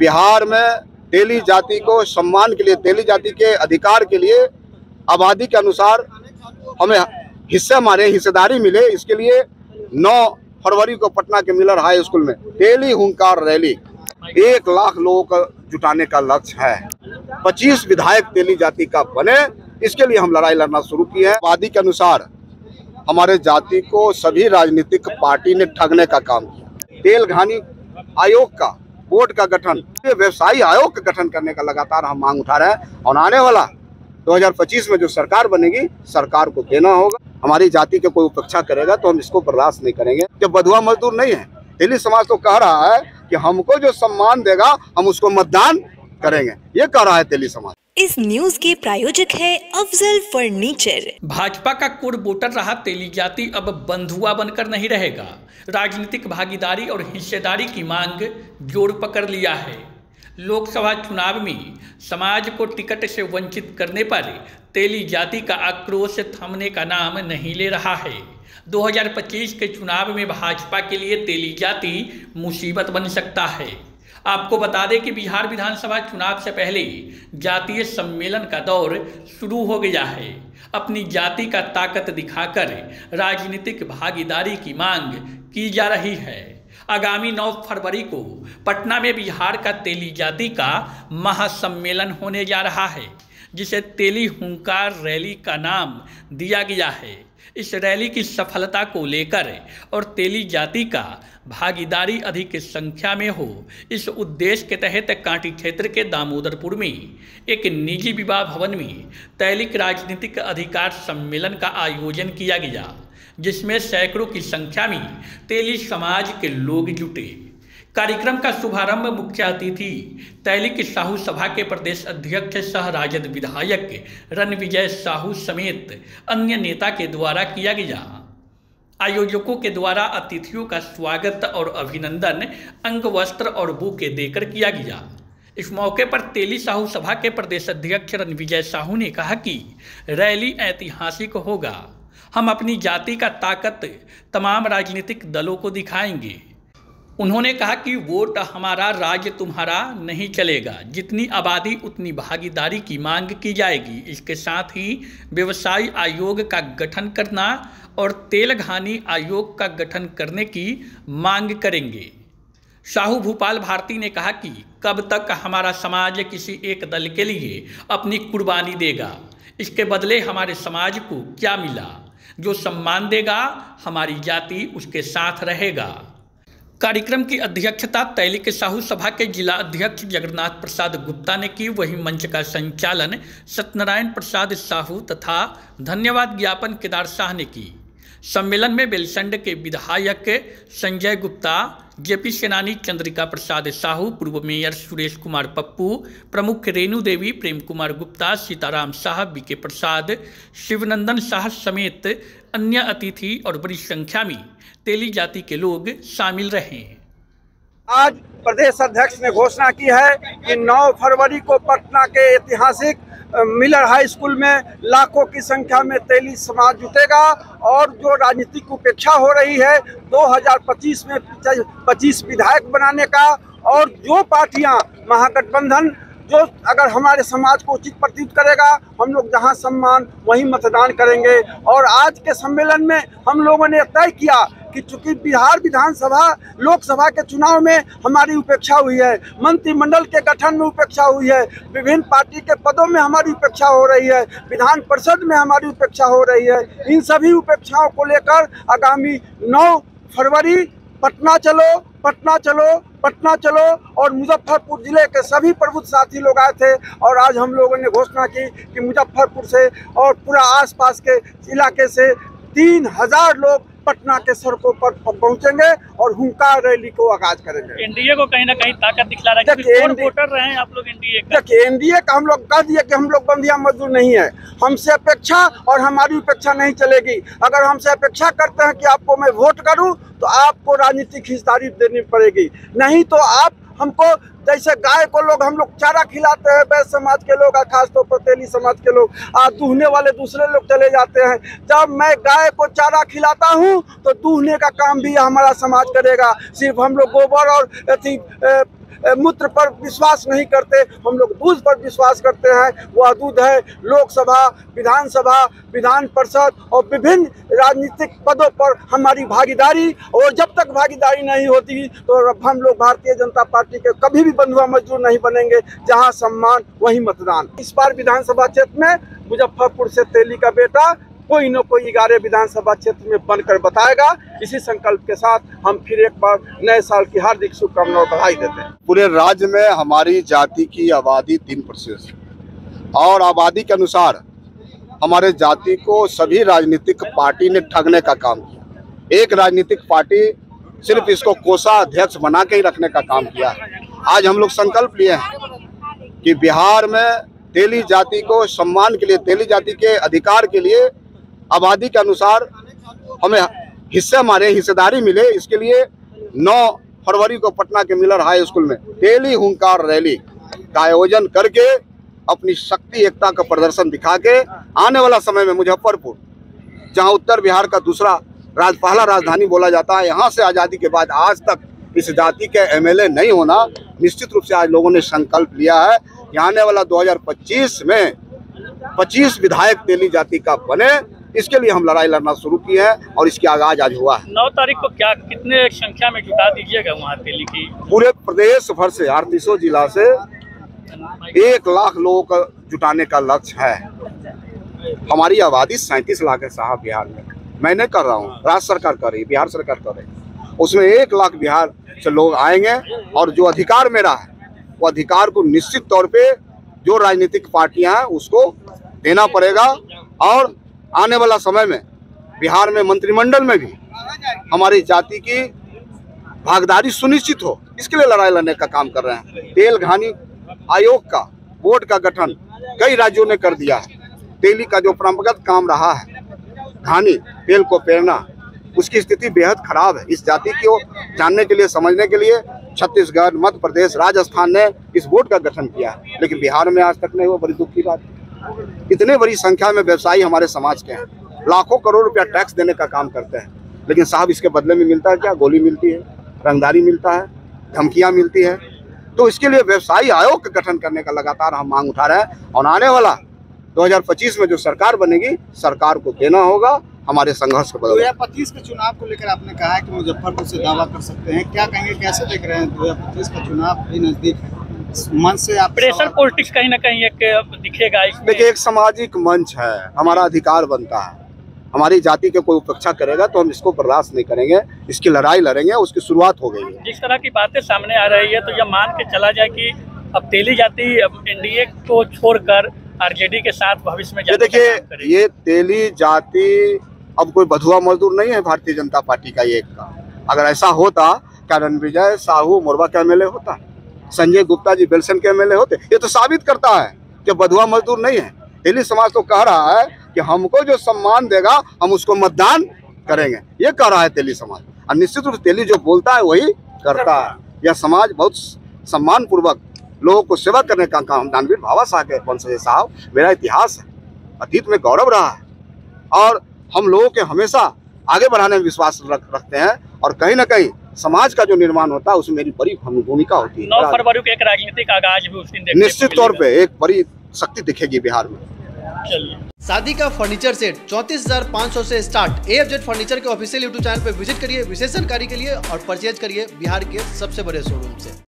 बिहार में तेली जाति को सम्मान के लिए, तेली जाति के अधिकार के लिए आबादी के अनुसार हमें हिस्सेदारी मिले, इसके लिए 9 फरवरी को पटना के मिलर हाई स्कूल में तेली हुंकार रैली 1 लाख लोगों को जुटाने का लक्ष्य है। 25 विधायक तेली जाति का बने, इसके लिए हम लड़ाई लड़ना शुरू की है। आबादी के अनुसार हमारे जाति को सभी राजनीतिक पार्टी ने ठगने का काम किया। तेलघानी आयोग का बोर्ड का गठन, व्यवसायी आयोग का गठन करने का लगातार हम मांग उठा रहे हैं और आने वाला 2025 में जो सरकार बनेगी, सरकार को देना होगा। हमारी जाति के कोई उपेक्षा करेगा तो हम इसको बर्दाश्त नहीं करेंगे। जब बधुआ मजदूर नहीं है, तेली समाज तो कह रहा है कि हमको जो सम्मान देगा हम उसको मतदान करेंगे, ये कह रहा है तेली समाज। इस न्यूज के प्रायोजक है अफजल फर्नीचर। भाजपा का कोर वोटर रहा तेली जाति अब बंधुआ बनकर नहीं रहेगा। राजनीतिक भागीदारी और हिस्सेदारी की मांग जोर पकड़ लिया है। लोकसभा चुनाव में समाज को टिकट से वंचित करने पर तेली जाति का आक्रोश थमने का नाम नहीं ले रहा है। 2025 के चुनाव में भाजपा के लिए तेली जाति मुसीबत बन सकता है। आपको बता दें कि बिहार विधानसभा चुनाव से पहले जातीय सम्मेलन का दौर शुरू हो गया है। अपनी जाति का ताकत दिखाकर राजनीतिक भागीदारी की मांग की जा रही है। आगामी 9 फरवरी को पटना में बिहार का तेली जाति का महासम्मेलन होने जा रहा है, जिसे तेली हुंकार रैली का नाम दिया गया है। इस रैली की सफलता को लेकर और तेली जाति का भागीदारी अधिक संख्या में हो, इस उद्देश्य के तहत कांटी क्षेत्र के दामोदरपुर में एक निजी विवाह भवन में तैलिक राजनीतिक अधिकार सम्मेलन का आयोजन किया गया, जिसमें सैकड़ों की संख्या में तेली समाज के लोग जुटे। कार्यक्रम का शुभारंभ मुख्य अतिथि तैलिक साहू सभा के प्रदेश अध्यक्ष सह राजद विधायक रणविजय साहू समेत अन्य नेता के द्वारा किया गया। आयोजकों के द्वारा अतिथियों का स्वागत और अभिनंदन अंग वस्त्र और बुके देकर किया गया। इस मौके पर तेली साहू सभा के प्रदेश अध्यक्ष रणविजय साहू ने कहा कि रैली ऐतिहासिक होगा। हम अपनी जाति का ताकत तमाम राजनीतिक दलों को दिखाएंगे। उन्होंने कहा कि वोट हमारा, राज्य तुम्हारा नहीं चलेगा। जितनी आबादी उतनी भागीदारी की मांग की जाएगी। इसके साथ ही व्यवसायी आयोग का गठन करना और तेलघानी आयोग का गठन करने की मांग करेंगे। साहू भूपाल भारती ने कहा कि कब तक हमारा समाज किसी एक दल के लिए अपनी कुर्बानी देगा। इसके बदले हमारे समाज को क्या मिला? जो सम्मान देगा हमारी जाति उसके साथ रहेगा। कार्यक्रम की अध्यक्षता तैलिक साहू सभा के जिला अध्यक्ष जगन्नाथ प्रसाद गुप्ता ने की। वहीं मंच का संचालन सत्यनारायण प्रसाद साहू तथा धन्यवाद ज्ञापन केदार शाह ने की। सम्मेलन में बेलसंड के विधायक संजय गुप्ता, जेपी सेनानी चंद्रिका प्रसाद साहू, पूर्व मेयर सुरेश कुमार पप्पू, प्रमुख रेणु देवी, प्रेम कुमार गुप्ता, सीताराम शाह, बीके प्रसाद, शिवनंदन शाह समेत अन्य अतिथि और बड़ी संख्या में तेली जाति के लोग शामिल रहे। आज प्रदेश अध्यक्ष ने घोषणा की है कि 9 फरवरी को पटना के ऐतिहासिक मिलर हाई स्कूल में लाखों की संख्या में तेली समाज जुटेगा और जो राजनीतिक उपेक्षा हो रही है 2025 में 25 विधायक बनाने का, और जो पार्टियां महागठबंधन जो अगर हमारे समाज को उचित प्रतीत करेगा, हम लोग जहां सम्मान वहीं मतदान करेंगे। और आज के सम्मेलन में हम लोगों ने तय किया कि चूंकि बिहार विधानसभा लोकसभा के चुनाव में हमारी उपेक्षा हुई है, मंत्रिमंडल के गठन में उपेक्षा हुई है, विभिन्न पार्टी के पदों में हमारी उपेक्षा हो रही है, विधान परिषद में हमारी उपेक्षा हो रही है, इन सभी उपेक्षाओं को लेकर आगामी 9 फरवरी पटना चलो, पटना चलो, पटना चलो। और मुजफ्फरपुर जिले के सभी प्रबुद्ध साथी लोग आए थे और आज हम लोगों ने घोषणा की कि मुजफ्फरपुर से और पूरा आसपास के इलाके से 3000 लोग पटना के सड़कों पर पहुंचेंगे और हुंकार रैली को आगाज करेंगे। एनडीए को कहीं ना कहीं ताकत दिखला रहा है कि वोटर रहे हैं आप लोग एनडीए का। देखिए, एनडीए का हम लोग कह दिए कि हम लोग बंदिया मजदूर नहीं है। हमसे अपेक्षा और हमारी उपेक्षा नहीं चलेगी। अगर हमसे अपेक्षा करते हैं कि आपको मैं वोट करूं तो आपको राजनीतिक हिस्सेदारी देनी पड़ेगी, नहीं तो आप हमको जैसे गाय को लोग हम लोग चारा खिलाते हैं, वैश्य समाज के लोग खासतौर पर तेली समाज के लोग दूहने वाले दूसरे लोग चले जाते हैं। जब मैं गाय को चारा खिलाता हूं तो दूहने का काम भी हमारा समाज करेगा। सिर्फ हम लोग गोबर और मूत्र पर विश्वास नहीं करते, हम लोग दूध पर विश्वास करते हैं। वह दूध है लोकसभा, विधानसभा, विधान परिषद और विभिन्न राजनीतिक पदों पर हमारी भागीदारी। और जब तक भागीदारी नहीं होती तो हम लोग भारतीय जनता पार्टी के कभी भी बंधुआ मजदूर नहीं बनेंगे। जहां सम्मान वहीं मतदान। इस बार विधानसभा क्षेत्र में मुजफ्फरपुर से तेली का बेटा कोई न कोई 11 विधानसभा क्षेत्र में बनकर बताएगा। इसी संकल्प के साथ हम फिर एक बार नए साल की हार्दिक शुभकामनाएं और बधाई देते हैं। पूरे राज्य में हमारी जाति की आबादी 3% और आबादी के अनुसार हमारे जाति को सभी राजनीतिक पार्टी ने ठगने का काम किया। एक राजनीतिक पार्टी सिर्फ इसको कोषाध्यक्ष बना के ही रखने का काम किया। आज हम लोग संकल्प लिए हैं कि बिहार में तेली जाति को सम्मान के लिए, तेली जाति के अधिकार के लिए आबादी के अनुसार हमें हिस्सेदारी मिले, इसके लिए 9 फरवरी को पटना के मिलर हाई स्कूल में तेली हुंकार रैली का आयोजन करके अपनी शक्ति एकता का प्रदर्शन दिखा के आने वाला समय में मुजफ्फरपुर, जहां उत्तर बिहार का पहला राजधानी बोला जाता है, यहाँ से आज़ादी के बाद आज तक इस जाति के MLA नहीं होना, निश्चित रूप से आज लोगों ने संकल्प लिया है कि आने वाला 2025 में 25 विधायक तेली जाति का बने। इसके लिए हम लड़ाई लड़ना शुरू की है और इसकी आगाज आज हुआ है। 9 तारीख को कितने संख्या में जुटा दीजिएगा वहाँ तेली की? पूरे प्रदेश भर से 3800 जिला से 1 लाख लोगों को जुटाने का लक्ष्य है। हमारी आबादी 37 लाख है साहब बिहार में। मैं नहीं कर रहा हूँ, राज्य सरकार कर रही है, बिहार सरकार कर रही है। उसमें 1 लाख बिहार से लोग आएंगे और जो अधिकार मेरा है वो अधिकार को निश्चित तौर पे जो राजनीतिक पार्टियां हैं उसको देना पड़ेगा। और आने वाला समय में बिहार में मंत्रिमंडल में भी हमारी जाति की भागीदारी सुनिश्चित हो, इसके लिए लड़ाई लड़ने का काम कर रहे हैं। तेल घानी आयोग का बोर्ड का गठन कई राज्यों ने कर दिया है। तेली का जो परंपरागत काम रहा है, घानी तेल को पेरना, उसकी स्थिति बेहद खराब है। इस जाति को जानने के लिए, समझने के लिए छत्तीसगढ़, मध्य प्रदेश, राजस्थान ने इस बोर्ड का गठन किया है, लेकिन बिहार में आज तक नहीं हुआ। बड़ी दुख की बात है। इतने बड़ी संख्या में व्यवसायी हमारे समाज के हैं, लाखों करोड़ रुपया टैक्स देने का काम करते हैं, लेकिन साहब इसके बदले में मिलता है क्या? गोली मिलती है, रंगदारी मिलता है, धमकियां मिलती है। तो इसके लिए व्यवसायी आयोग का गठन करने का लगातार हम मांग उठा रहे हैं। और आने वाला 2025 में जो सरकार बनेगी, सरकार को देना होगा हमारे संघर्ष को बदल। 2025 के चुनाव को लेकर आपने कहा है कि मुजफ्फरपुर से दावा कर सकते हैं, क्या कहेंगे, कैसे देख रहे हैं? 2025 का चुनाव भी नजदीक है, मन से आप प्रेशर पॉलिटिक्स कहीं ना कहीं एक दिखेगा इसमें। देखिए, एक सामाजिक मंच है, हमारा अधिकार बनता है। हमारी जाति के कोई उपेक्षा करेगा तो हम इसको बर्दाश्त नहीं करेंगे, इसकी लड़ाई लड़ेंगे। उसकी शुरुआत हो गई है। जिस तरह की बातें सामने आ रही है तो यह मान के चला जाए कि अब तेली जाति NDA को छोड़कर RJD के साथ भविष्य में जाने का काम करेगी। ये तेली जाति अब कोई बंधुआ मजदूर नहीं है भारतीय जनता पार्टी का एक का। अगर ऐसा होता क्या रणविजय साहू मोरबा के MLA होता, संजय गुप्ता जी बेलसन के MLA होते? ये तो साबित करता है कि बंधुआ मजदूर नहीं है। तेली समाज तो कह रहा है कि हमको जो सम्मान देगा हम उसको मतदान करेंगे, ये कह रहा है तेली समाज। और निश्चित रूप से तेली जो बोलता है वही करता है। यह समाज बहुत सम्मान पूर्वक लोगों को सेवा करने का काम, दानवीर भावा साहब के वंशज साहब, मेरा इतिहास है, अतीत में गौरव रहा है और हम लोगों के हमेशा आगे बढ़ाने में विश्वास रखते हैं। और कहीं ना कहीं समाज का जो निर्माण होता है उसमें मेरी बड़ी भूमिका होती है। 9 फरवरी को एक राजनीतिक आगाज भी उस दिन देखने निश्चित तौर पे एक बड़ी शक्ति दिखेगी बिहार में। चलिए, शादी का फर्नीचर सेट 34,500 से स्टार्ट। AFZ फर्नीचर के ऑफिशियल YouTube चैनल पर विजिट करिए विशेष जानकारी के लिए और परचेज करिए बिहार के सबसे बड़े शोरूम से।